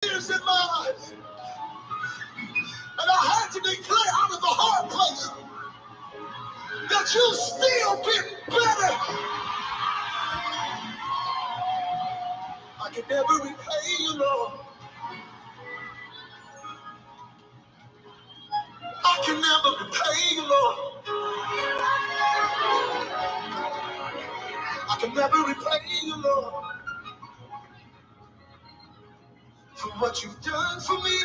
Years in my life, and I had to declare out of the hard place that you still been better. I can never repay you, Lord. I can never repay you, Lord. I can never repay you, Lord, for what you've done for me.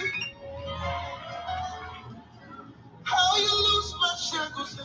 How you loose my shackles.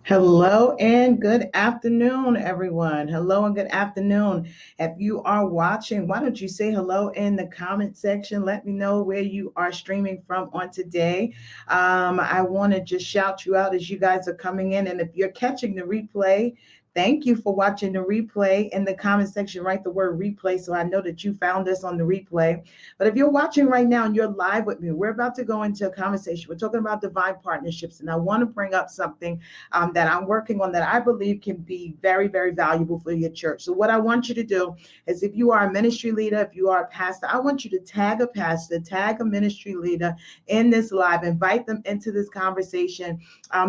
Hello and good afternoon, everyone. Hello and good afternoon. If you are watching, why don't you say hello in the comment section? Let me know where you are streaming from on today. I want to just shout you out as you guys are coming in. And if you're catching the replay, thank you for watching the replay. In the comment section, write the word replay so I know that you found us on the replay. But if you're watching right now and you're live with me, we're about to go into a conversation. We're talking about divine partnerships. And I want to bring up something that I'm working on that I believe can be very, very valuable for your church. So what I want you to do is, if you are a ministry leader, if you are a pastor, I want you to tag a pastor, tag a ministry leader in this live, invite them into this conversation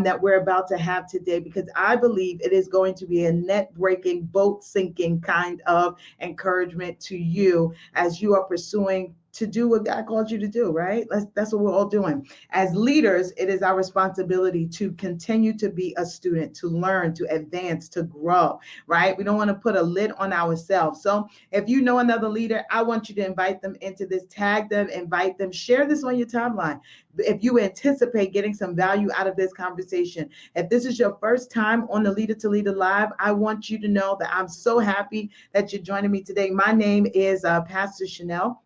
that we're about to have today, because I believe it is going to be a net breaking, boat sinking kind of encouragement to you as you are pursuing to do what God called you to do, right? That's what we're all doing. As leaders, it is our responsibility to continue to be a student, to learn, to advance, to grow, right? We don't want to put a lid on ourselves. So if you know another leader, I want you to invite them into this, tag them, invite them, share this on your timeline. If you anticipate getting some value out of this conversation, if this is your first time on the Leader to Leader Live, I want you to know that I'm so happy that you're joining me today. My name is Pastor Chanel.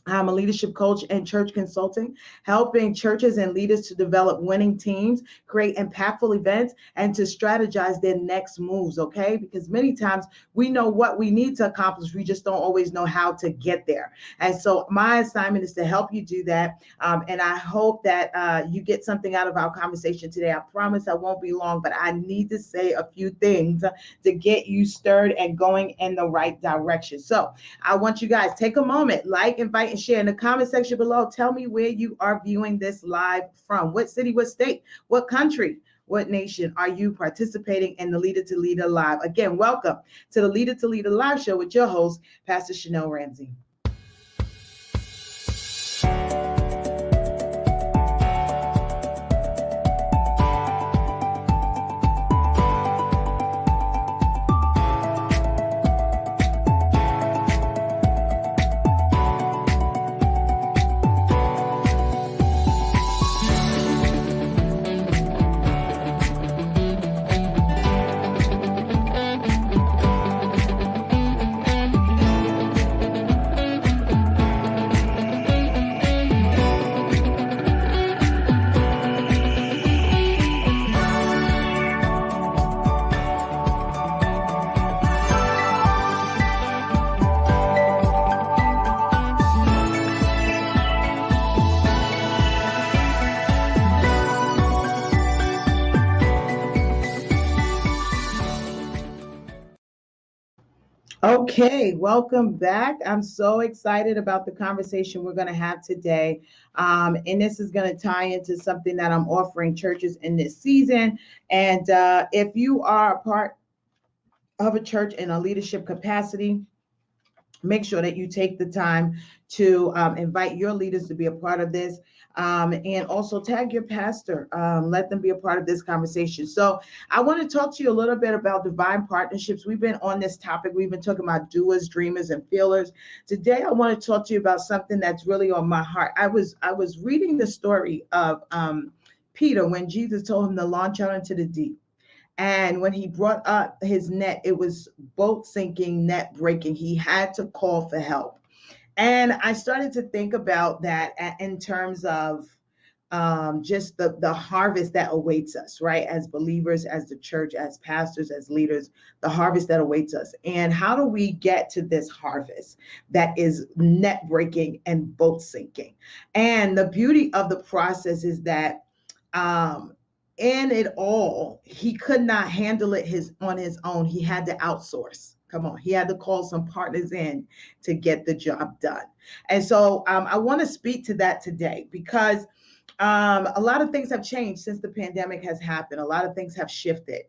I'm a leadership coach and church consultant, helping churches and leaders to develop winning teams, create impactful events, and to strategize their next moves, okay? Because many times we know what we need to accomplish, we just don't always know how to get there. And so my assignment is to help you do that. And I hope that you get something out of our conversation today. I promise I won't be long, but I need to say a few things to get you stirred and going in the right direction. So I want you guys take a moment, invite, and share in the comment section below. Tell me where you are viewing this live from. What city, what state, what country, what nation are you participating in the Leader to Leader Live? Again, welcome to the Leader to Leader Live show with your host, Pastor Chanel Ramsay. Okay, welcome back. I'm so excited about the conversation we're going to have today. And this is going to tie into something that I'm offering churches in this season. And if you are a part of a church in a leadership capacity, make sure that you take the time to invite your leaders to be a part of this. And also tag your pastor, let them be a part of this conversation. So I want to talk to you a little bit about divine partnerships. We've been on this topic. We've been talking about doers, dreamers, and feelers. Today, I want to talk to you about something that's really on my heart. I was reading the story of Peter when Jesus told him to launch out into the deep. And when he brought up his net, it was boat sinking, net breaking. He had to call for help. And I started to think about that in terms of just the harvest that awaits us, right? As believers, as the church, as pastors, as leaders, the harvest that awaits us. And how do we get to this harvest that is net breaking and boat sinking? And the beauty of the process is that in it all, he could not handle it on his own. He had to outsource. Come on, he had to call some partners in to get the job done. And so I want to speak to that today because a lot of things have changed since the pandemic has happened. A lot of things have shifted.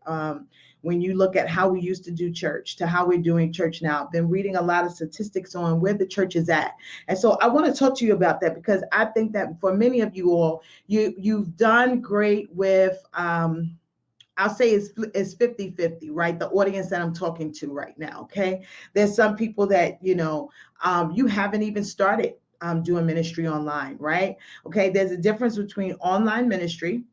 When you look at how we used to do church to how we're doing church now, I've been reading a lot of statistics on where the church is at. And so I want to talk to you about that because I think that for many of you all, you've done great with, I'll say it's 50-50, right? The audience that I'm talking to right now, okay? There's some people that, you haven't even started doing ministry online, right? Okay, there's a difference between online ministry,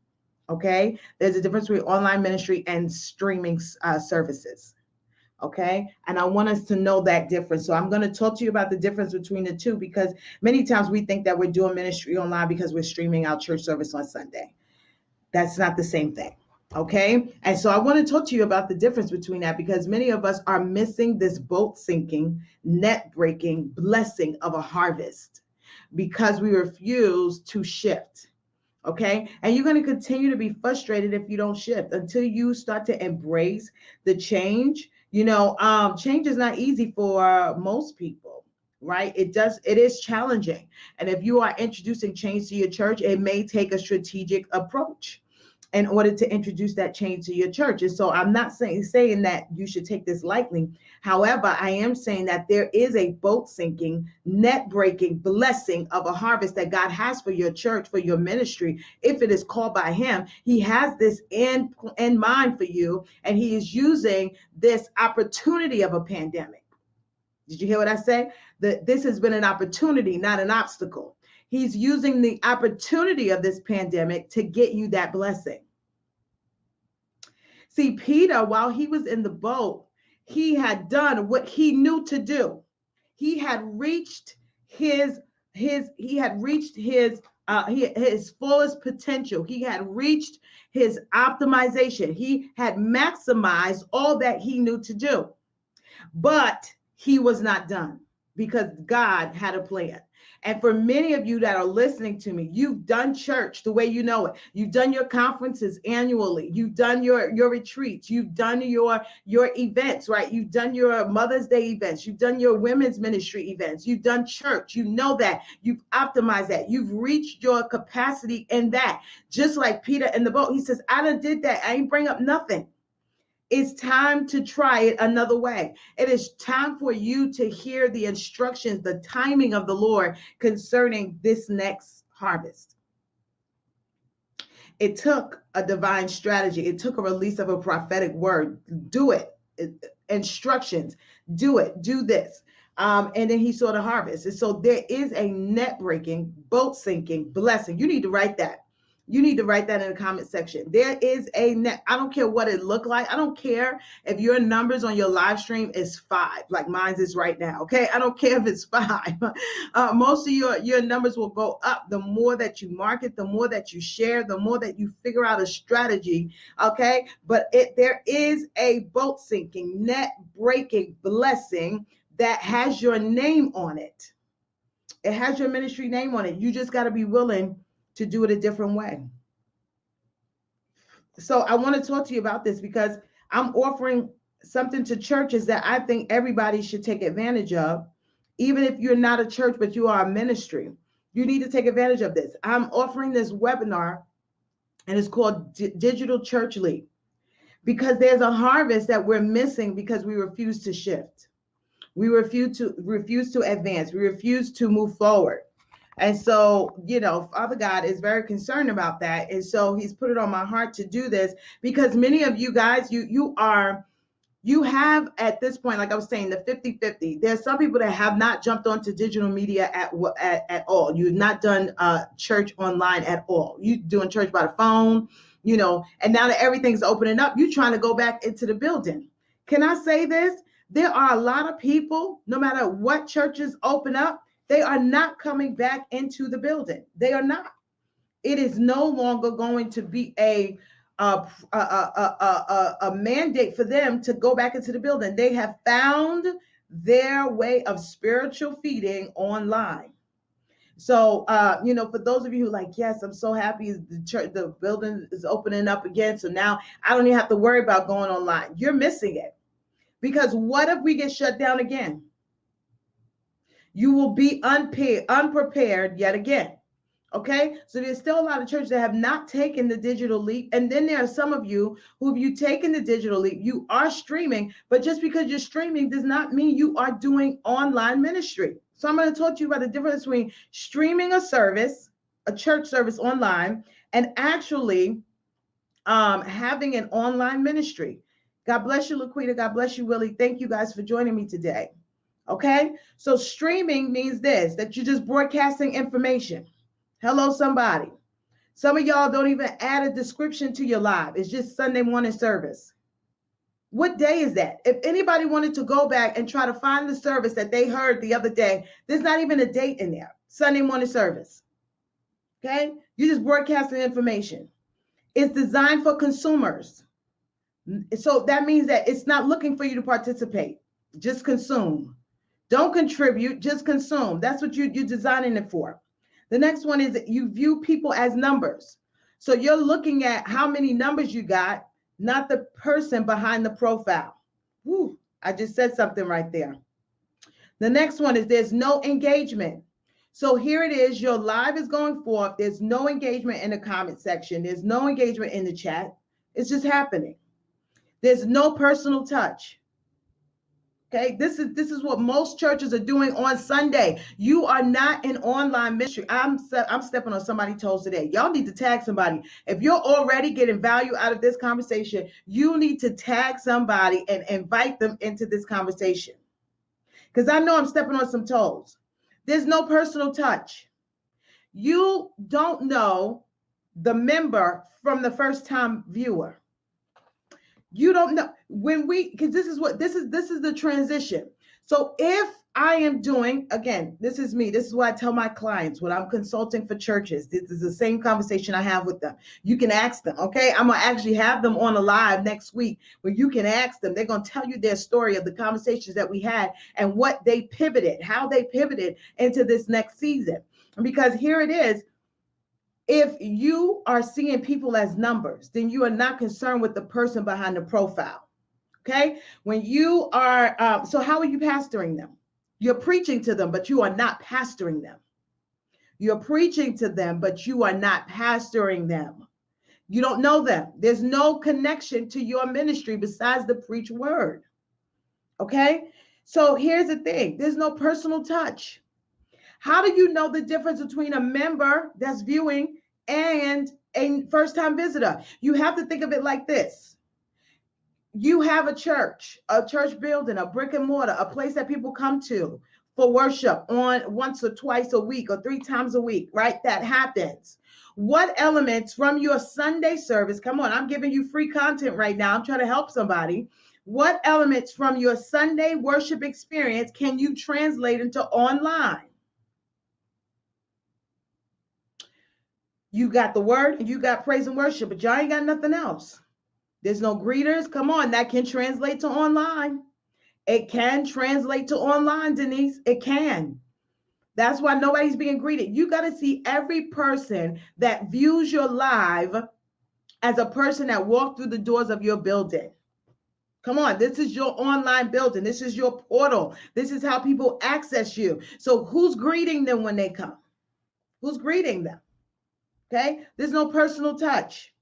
okay? There's a difference between online ministry and streaming services, okay? And I want us to know that difference. So I'm going to talk to you about the difference between the two because many times we think that we're doing ministry online because we're streaming our church service on Sunday. That's not the same thing. Okay. And so I want to talk to you about the difference between that because many of us are missing this boat sinking, net breaking blessing of a harvest because we refuse to shift. Okay. And you're going to continue to be frustrated if you don't shift until you start to embrace the change. Change is not easy for most people, right? It is challenging. And if you are introducing change to your church, it may take a strategic approach in order to introduce that change to your church. And so I'm not saying that you should take this lightly. However, I am saying that there is a boat sinking, net breaking blessing of a harvest that God has for your church, for your ministry. If it is called by him, he has this in mind for you. And he is using this opportunity of a pandemic. Did you hear what I said? This has been an opportunity, not an obstacle. He's using the opportunity of this pandemic to get you that blessing. See, Peter, while he was in the boat, he had done what he knew to do. He had reached his fullest potential. He had reached his optimization. He had maximized all that he knew to do. But he was not done because God had a plan. And for many of you that are listening to me, you've done church the way you know it. You've done your conferences annually. You've done your retreats. You've done your events, right? You've done your Mother's Day events. You've done your women's ministry events. You've done church. You know that. You've optimized that. You've reached your capacity in that. Just like Peter in the boat, he says, I done did that. I ain't bring up nothing. It's time to try it another way. It is time for you to hear the instructions, the timing of the Lord concerning this next harvest. It took a divine strategy. It took a release of a prophetic word. Do it. Instructions. Do it. Do this. And then he saw the harvest. And so there is a net breaking, boat sinking blessing. You need to write that. You need to write that in the comment section. There is a net. I don't care what it looked like. I don't care if your numbers on your live stream is 5, like mine is right now. Okay. I don't care if it's 5. Most of your numbers will go up the more that you market, the more that you share, the more that you figure out a strategy. Okay. But there is a boat sinking, net breaking blessing that has your name on it. It has your ministry name on it. You just got to be willing to do it a different way. So I want to talk to you about this because I'm offering something to churches that I think everybody should take advantage of. Even if you're not a church, but you are a ministry, you need to take advantage of this. I'm offering this webinar and it's called Digital Church Leap because there's a harvest that we're missing because we refuse to shift. We refuse to advance. We refuse to move forward. And so, Father God is very concerned about that. And so he's put it on my heart to do this because many of you guys, you have at this point, like I was saying, the 50-50. There's some people that have not jumped onto digital media at all. You've not done church online at all. You're doing church by the phone, and now that everything's opening up, you're trying to go back into the building. Can I say this? There are a lot of people, no matter what churches open up, they are not coming back into the building. They are not. It is no longer going to be a mandate for them to go back into the building. They have found their way of spiritual feeding online. So, for those of you who like, yes, I'm so happy the church, the building is opening up again. So now I don't even have to worry about going online. You're missing it, because what if we get shut down again? You will be unprepared yet again. Okay, so there's still a lot of churches that have not taken the digital leap. And then there are some of you who, if you've taken the digital leap, you are streaming, but just because you're streaming does not mean you are doing online ministry. So I'm going to talk to you about the difference between streaming a service, a church service online, and actually having an online ministry. God bless you, Laquita. God bless you, Willie. Thank you guys for joining me today. Okay, so streaming means this, that you're just broadcasting information. Hello, somebody. Some of y'all don't even add a description to your live. It's just Sunday morning service. What day is that? If anybody wanted to go back and try to find the service that they heard the other day, there's not even a date in there. Sunday morning service. Okay? You're just broadcasting information. It's designed for consumers. So that means that it's not looking for you to participate. Just consume. Don't contribute, just consume. That's what you're designing it for. The next one is that you view people as numbers. So you're looking at how many numbers you got, not the person behind the profile. Whew, I just said something right there. The next one is there's no engagement. So here it is, your live is going forth. There's no engagement in the comment section. There's no engagement in the chat. It's just happening. There's no personal touch. Okay, this is what most churches are doing on Sunday. You are not an online ministry. I'm stepping on somebody's toes today. Y'all need to tag somebody. If you're already getting value out of this conversation, you need to tag somebody and invite them into this conversation. Because I know I'm stepping on some toes. There's no personal touch. You don't know the member from the first time viewer. You don't know because this is the transition. So if I am doing, again, this is me. This is what I tell my clients when I'm consulting for churches. This is the same conversation I have with them. You can ask them, okay? I'm going to actually have them on a live next week where you can ask them. They're going to tell you their story of the conversations that we had and what they pivoted, how they pivoted into this next season. Because here it is. If you are seeing people as numbers, then you are not concerned with the person behind the profile. Okay? When you are, so how are you pastoring them? You're preaching to them, but you are not pastoring them. You're preaching to them, but you are not pastoring them. You don't know them. There's no connection to your ministry besides the preach word. Okay? So here's the thing. There's no personal touch. How do you know the difference between a member that's viewing and a first-time visitor? You have to think of it like this. You have a church building, a brick and mortar, a place that people come to for worship on once or twice a week or 3 times a week, right? That happens. What elements from your Sunday service, come on, I'm giving you free content right now. I'm trying to help somebody. What elements from your Sunday worship experience can you translate into online? You got the word and you got praise and worship, but y'all ain't got nothing else. There's no greeters. Come on, that can translate to online. It can translate to online, Denise. It can. That's why nobody's being greeted. You got to see every person that views your live as a person that walked through the doors of your building. Come on, this is your online building. This is your portal. This is how people access you. So who's greeting them when they come? Who's greeting them? Okay, there's no personal touch.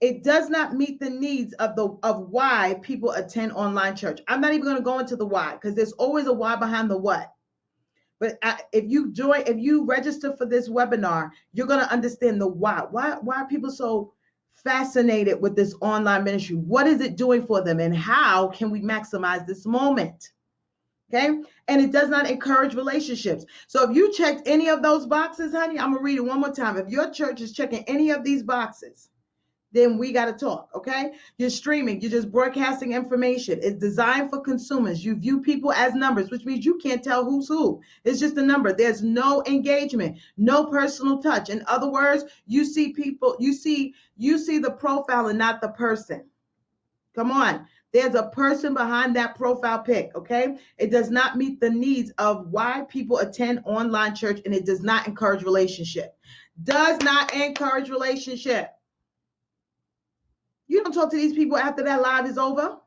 It does not meet the needs of why people attend online church. I'm not even going to go into the why because there's always a why behind the what. But if you register for this webinar, you're going to understand the why. Why are people so fascinated with this online ministry? What is it doing for them, and how can we maximize this moment? Okay. And it does not encourage relationships. So if you checked any of those boxes, honey, I'm going to read it one more time. If your church is checking any of these boxes, then we got to talk. Okay. You're streaming. You're just broadcasting information. It's designed for consumers. You view people as numbers, which means you can't tell who's who. It's just a number. There's no engagement, no personal touch. In other words, you see people, you see the profile and not the person. Come on. There's a person behind that profile pic, okay? It does not meet the needs of why people attend online church, and it does not encourage relationship. Does not encourage relationship. You don't talk to these people after that live is over.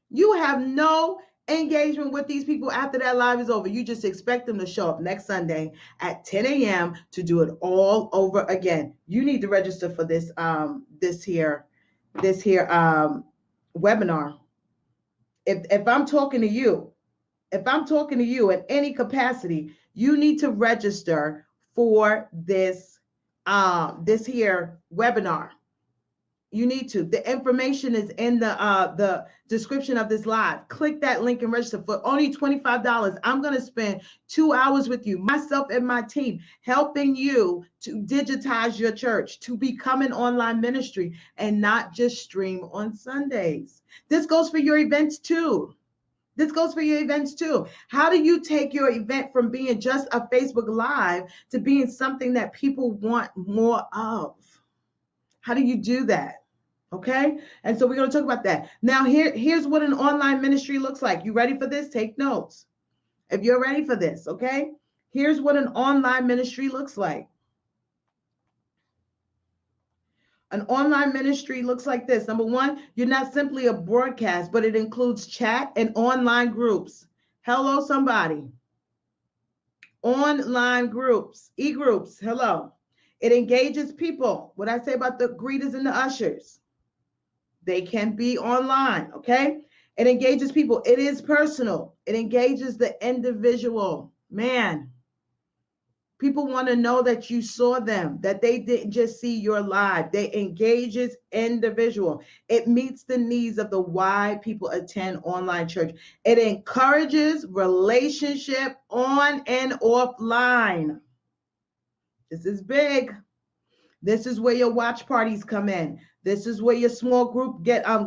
You have no engagement with these people after that live is over. You just expect them to show up next Sunday at 10 a.m. to do it all over again. You need to register for this webinar. If I'm talking to you, in any capacity, you need to register for this here webinar. You need to. The information is in the description of this live. Click that link and register for only $25. I'm going to spend 2 hours with you, myself and my team, helping you to digitize your church, to become an online ministry and not just stream on Sundays. This goes for your events too. How do you take your event from being just a Facebook Live to being something that people want more of? How do you do that? Okay. And so we're going to talk about that. Now, here's what an online ministry looks like. You ready for this? Take notes if you're ready for this. Okay. Here's what an online ministry looks like. An online ministry looks like this. Number one, you're not simply a broadcast, but it includes chat and online groups. Hello, somebody. Online groups, e-groups. Hello. It engages people. What I say about the greeters and the ushers. They can be online, okay? It engages people. It is personal. It engages the individual. Man, people want to know that you saw them, that they didn't just see your live. They engages individual. It meets the needs of the why people attend online church. It encourages relationship on and offline. This is big. This is where your watch parties come in. This is where your small group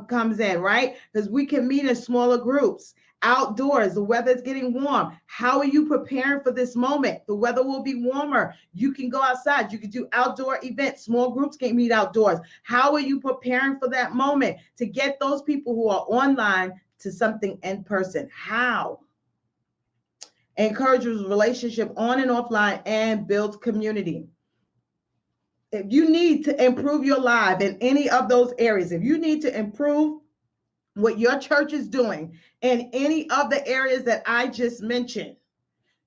comes in, right? Because we can meet in smaller groups. Outdoors, the weather's getting warm. How are you preparing for this moment? The weather will be warmer. You can go outside. You can do outdoor events. Small groups can meet outdoors. How are you preparing for that moment to get those people who are online to something in person? How? Encourages relationship on and offline and builds community. If you need to improve your life in any of those areas, if you need to improve what your church is doing in any of the areas that I just mentioned,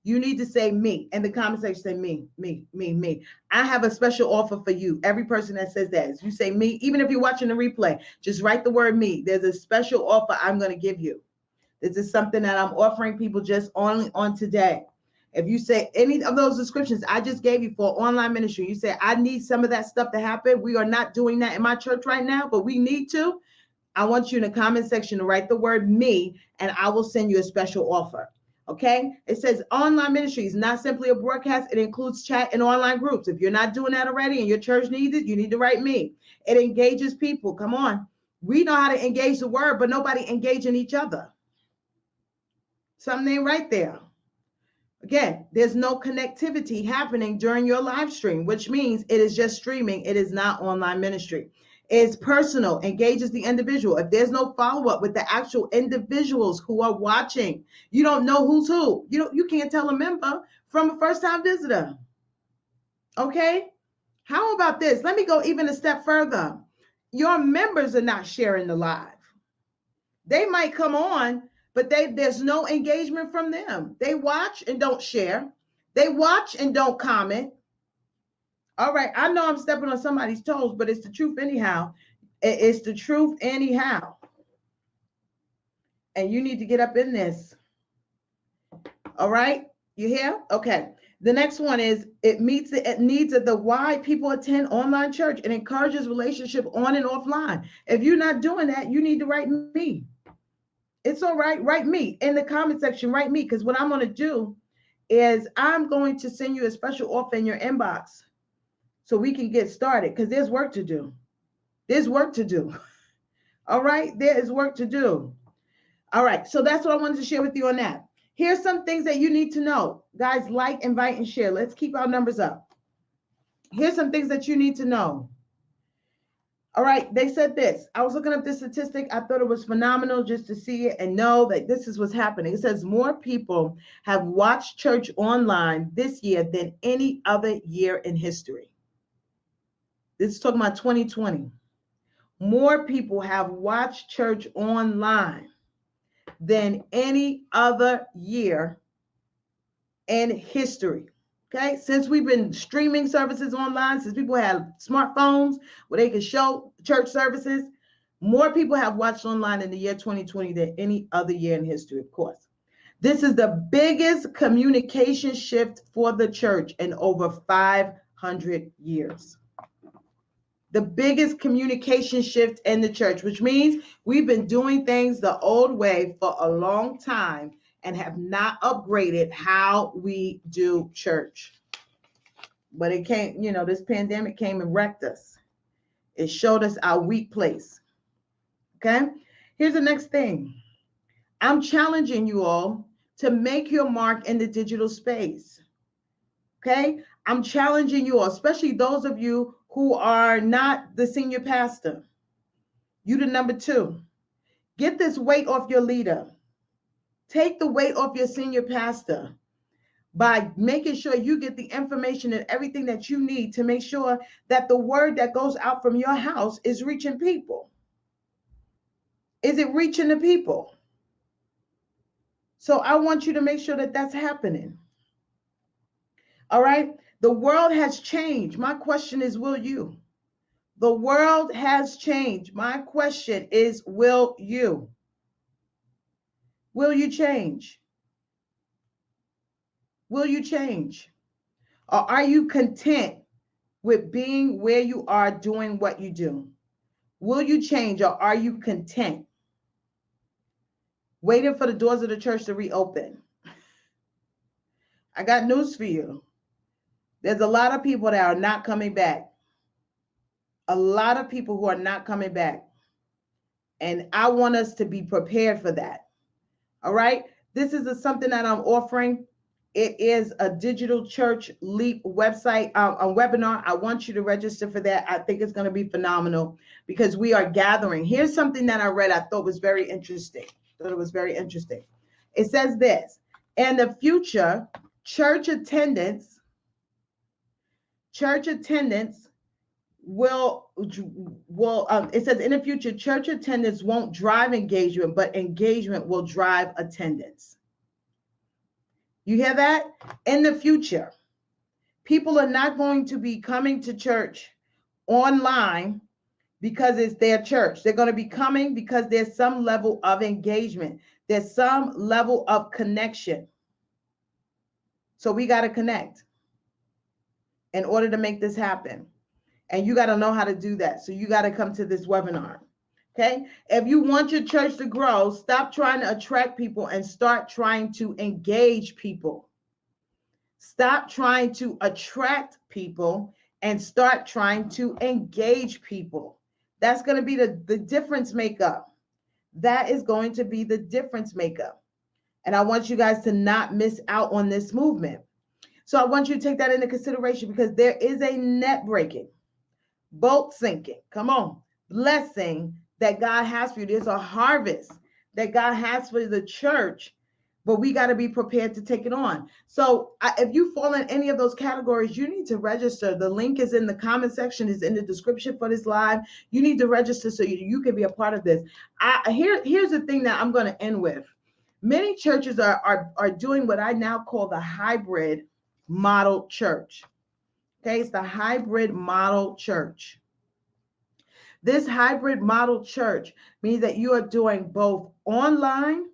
you need to say me in the comment section. Say me. I have a special offer for you. Every person that says that, if you say me, even if you're watching the replay, just write the word me. There's a special offer I'm going to give you. This is something that I'm offering people just only on today. If you say any of those descriptions I just gave you for online ministry, you say, I need some of that stuff to happen. We are not doing that in my church right now, but we need to. I want you in the comment section to write the word me, and I will send you a special offer. Okay. It says online ministry is not simply a broadcast. It includes chat and online groups. If you're not doing that already and your church needs it, you need to write me. It engages people. Come on. We know how to engage the word, but nobody engaging each other. Something ain't right there. Again, there's no connectivity happening during your live stream, which means it is just streaming. It is not online ministry. It's personal, engages the individual. If there's no follow-up with the actual individuals who are watching, you don't know who's who. You can't tell a member from a first-time visitor. Okay? How about this? Let me go even a step further. Your members are not sharing the live. They might come on, but there's no engagement from them. They watch and don't share. They watch and don't comment. All right, I know I'm stepping on somebody's toes, but it's the truth anyhow. It's the truth anyhow. And you need to get up in this. All right, you hear? Okay. The next one is it meets the needs of the why people attend online church and encourages relationship on and offline. If you're not doing that, you need to write me. It's all right. Write me in the comment section. Write me, because what I'm going to do is I'm going to send you a special offer in your inbox so we can get started, because there's work to do. There's work to do. All right. There is work to do. All right. So that's what I wanted to share with you on that. Here's some things that you need to know. Guys, like, invite, and share. Let's keep our numbers up. Here's some things that you need to know. All right, they said this. I was looking up this statistic. I thought it was phenomenal just to see it and know that this is what's happening. It says more people have watched church online this year than any other year in history. This is talking about 2020. More people have watched church online than any other year in history. Okay, since we've been streaming services online, since people have smartphones where they can show church services, more people have watched online in the year 2020 than any other year in history, of course. This is the biggest communication shift for the church in over 500 years. The biggest communication shift in the church, which means we've been doing things the old way for a long time and have not upgraded how we do church. But it came, this pandemic came and wrecked us. It showed us our weak place. Okay? Here's the next thing. I'm challenging you all to make your mark in the digital space. Okay? I'm challenging you all, especially those of you who are not the senior pastor. You the number 2. Get this weight off your leader. Take the weight off your senior pastor by making sure you get the information and everything that you need to make sure that the word that goes out from your house is reaching people. Is it reaching the people? So I want you to make sure that that's happening. All right? The world has changed. My question is, will you? The world has changed. My question is, will you? Will you change? Will you change? Or are you content with being where you are doing what you do? Will you change, or are you content waiting for the doors of the church to reopen? I got news for you. There's a lot of people that are not coming back. A lot of people who are not coming back. And I want us to be prepared for that. All right? This is something that I'm offering. It is a digital church leap website, a webinar. I want you to register for that. I think it's going to be phenomenal because we are gathering. Here's something that I read I thought was very interesting. It says this: in the future, church attendance will it says in the future, church attendance won't drive engagement, but engagement will drive attendance. You hear that? In the future, people are not going to be coming to church online because it's their church. They're going to be coming because there's some level of engagement. There's some level of connection. So we got to connect in order to make this happen. And you got to know how to do that. So you got to come to this webinar. Okay? If you want your church to grow, stop trying to attract people and start trying to engage people. Stop trying to attract people and start trying to engage people. That's going to be the difference maker. That is going to be the difference maker. And I want you guys to not miss out on this movement. So I want you to take that into consideration because there is a net breaking, boat sinking, come on, blessing that God has for you. There's a harvest that God has for the church, but we got to be prepared to take it on. So if you fall in any of those categories, you need to register. The link is in the comment section, is in the description for this live. You need to register so you can be a part of this. Here's the thing that I'm going to end with. Many churches are doing what I now call the hybrid model church. Okay, it's the hybrid model church. This hybrid model church means that you are doing both online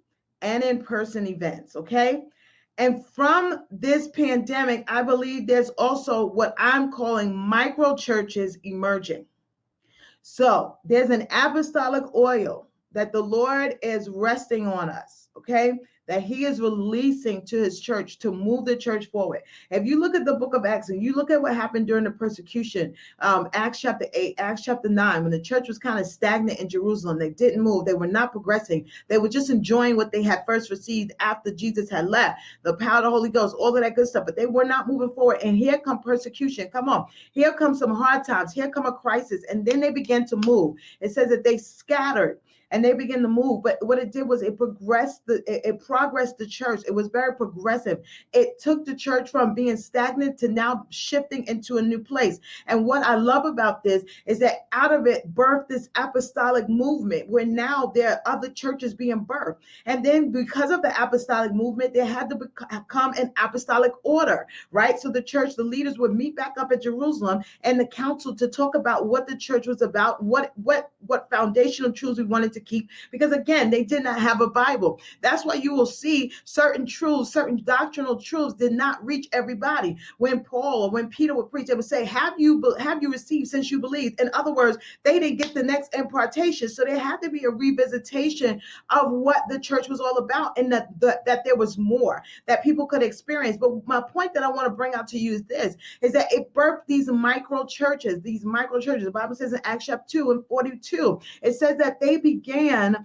and in-person events, okay? And from this pandemic, I believe there's also what I'm calling micro churches emerging. So there's an apostolic oil that the Lord is resting on us, okay? That he is releasing to his church to move the church forward. If you look at the book of Acts and you look at what happened during the persecution, Acts chapter 8, Acts chapter 9, when the church was kind of stagnant in Jerusalem, they didn't move, they were not progressing, they were just enjoying what they had first received after Jesus had left, the power of the Holy Ghost, all of that good stuff, but they were not moving forward. And here come persecution. Come on, here comes some hard times, here come a crisis, and then they began to move. It says that they scattered and they began to move. But what it did was it progressed the church. It was very progressive. It took the church from being stagnant to now shifting into a new place. And what I love about this is that out of it birthed this apostolic movement where now there are other churches being birthed. And then because of the apostolic movement, there had to become an apostolic order, right? So the church, the leaders would meet back up at Jerusalem and the council to talk about what the church was about, what foundational truths we wanted to keep, because again, they did not have a Bible. That's why you will see certain truths, certain doctrinal truths did not reach everybody. When Paul or when Peter would preach, they would say, have you received since you believed? In other words, they didn't get the next impartation. So there had to be a revisitation of what the church was all about, and that there was more that people could experience. But my point that I want to bring out to you is this, is that it birthed these micro churches. The Bible says in Acts chapter 2 and 42, it says that they began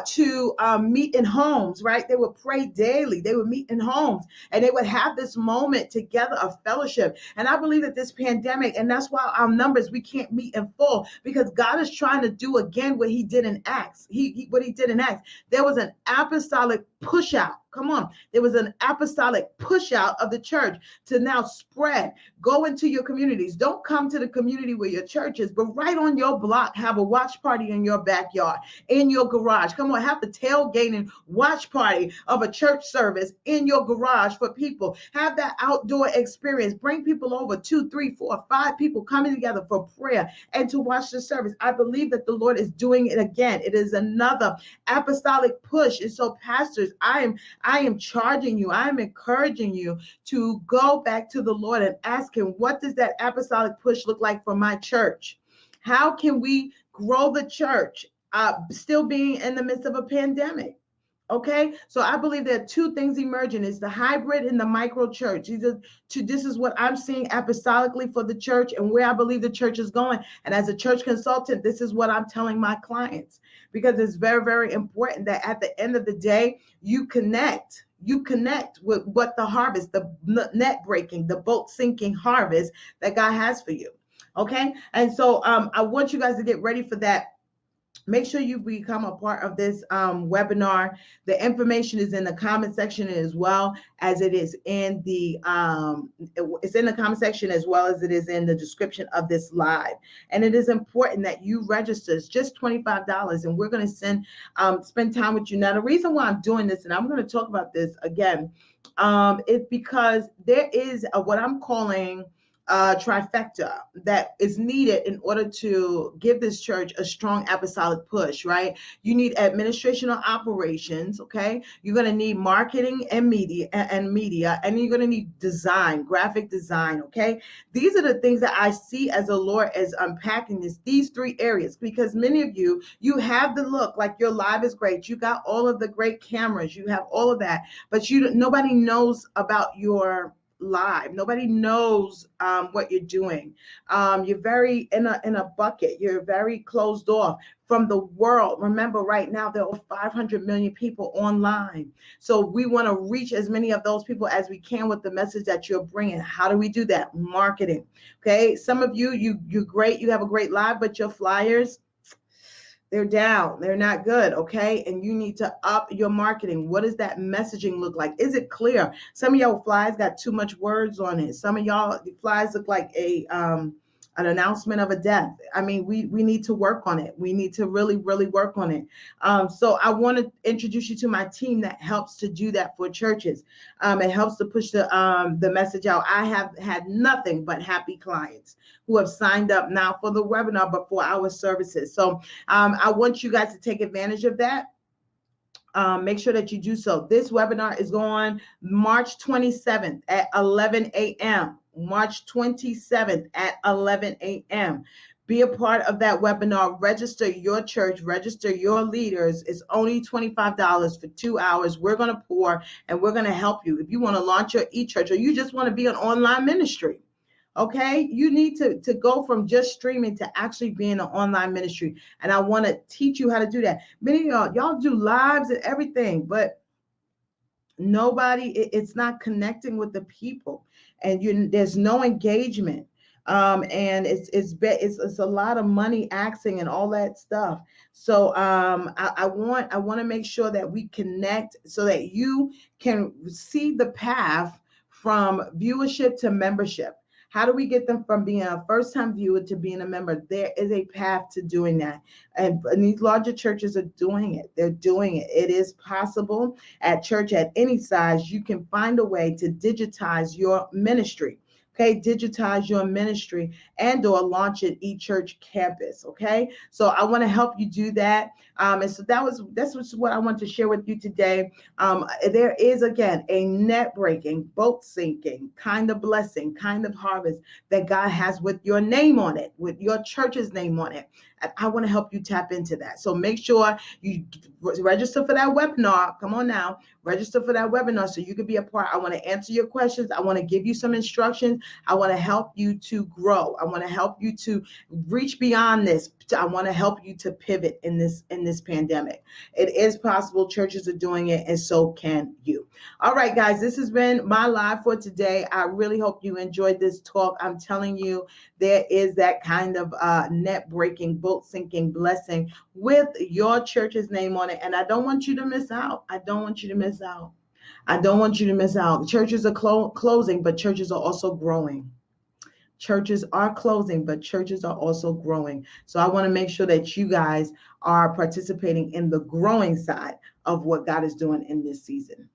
to meet in homes, right? They would pray daily. They would meet in homes and they would have this moment together of fellowship. And I believe that this pandemic, and that's why our numbers, we can't meet in full, because God is trying to do again what he did in Acts. What he did in Acts, there was an apostolic push out. Come on. There was an apostolic push out of the church to now spread. Go into your communities. Don't come to the community where your church is, but right on your block, have a watch party in your backyard, in your garage. Come on, have the tailgating watch party of a church service in your garage for people. Have that outdoor experience. Bring people over, 2, 3, 4, 5 people coming together for prayer and to watch the service. I believe that the Lord is doing it again. It is another apostolic push. And so, pastors, I am charging you, I am encouraging you to go back to the Lord and ask him, what does that apostolic push look like for my church? How can we grow the church still being in the midst of a pandemic? Okay, so I believe there are two things emerging. It's the hybrid and the micro church. This is what I'm seeing apostolically for the church and where I believe the church is going. And as a church consultant, this is what I'm telling my clients, because it's very, very important that at the end of the day, you connect with what the harvest, the net breaking, the boat sinking harvest that God has for you. Okay, and so I want you guys to get ready for that. Make sure you become a part of this webinar. The information is in the comment section as well as it is in the it's in the comment section as well as it is in the description of this live. And it is important that you register. It's just $25, and we're going to spend time with you. Now, the reason why I'm doing this, and I'm going to talk about this again, is because there is what I'm calling trifecta that is needed in order to give this church a strong apostolic push, right? You need administrational operations, okay? You're going to need marketing and media, and you're going to need design, graphic design, okay? These are the things that I see as the Lord is unpacking these 3 areas, because many of you have the look like your live is great. You got all of the great cameras, you have all of that, but nobody knows about your live. Nobody knows what you're doing. You're very in a bucket. You're very closed off from the world. Remember, right now there are 500 million people online. So we want to reach as many of those people as we can with the message that you're bringing. How do we do that? Marketing. Okay. Some of you're great. You have a great live, but your flyers, they're down. They're not good. Okay. And you need to up your marketing. What does that messaging look like? Is it clear? Some of y'all flyers got too much words on it. Some of y'all flyers look like an announcement of a death. I mean, we need to work on it. We need to really, really work on it. So I want to introduce you to my team that helps to do that for churches. It helps to push the message out. I have had nothing but happy clients who have signed up now for the webinar, but for our services. So I want you guys to take advantage of that. Make sure that you do so. This webinar is going March 27th at 11 a.m. March 27th at 11 a.m. Be a part of that webinar. Register your church, register your leaders. It's only $25 for 2 hours. We're going to pour and we're going to help you. If you want to launch your e-church or you just want to be an online ministry, okay, you need to go from just streaming to actually being an online ministry. And I want to teach you how to do that. Many of y'all do lives and everything, but nobody, it's not connecting with the people, and there's no engagement. And it's a lot of money asking and all that stuff. So I want to make sure that we connect so that you can see the path from viewership to membership. How do we get them from being a first time viewer to being a member? There is a path to doing that. And these larger churches are doing it. They're doing it. It is possible at church at any size. You can find a way to digitize your ministry. Okay, digitize your ministry and or launch an e-church campus. Okay, so I want to help you do that. And so that's what I want to share with you today. There is again a net breaking, boat sinking kind of blessing, kind of harvest that God has with your name on it, with your church's name on it. And I want to help you tap into that. So make sure you register for that webinar. Come on now, register for that webinar so you can be a part. I want to answer your questions. I want to give you some instructions. I want to help you to grow. I want to help you to reach beyond this. I want to help you to pivot in this pandemic. It is possible. Churches are doing it, and so can you. All right, guys, this has been my live for today. I really hope you enjoyed this talk. I'm telling you, there is that kind of net breaking, boat sinking blessing with your church's name on it. And I don't want you to miss out. I don't want you to miss out. I don't want you to miss out. Churches are closing, but churches are also growing. Churches are closing, but churches are also growing. So I want to make sure that you guys are participating in the growing side of what God is doing in this season.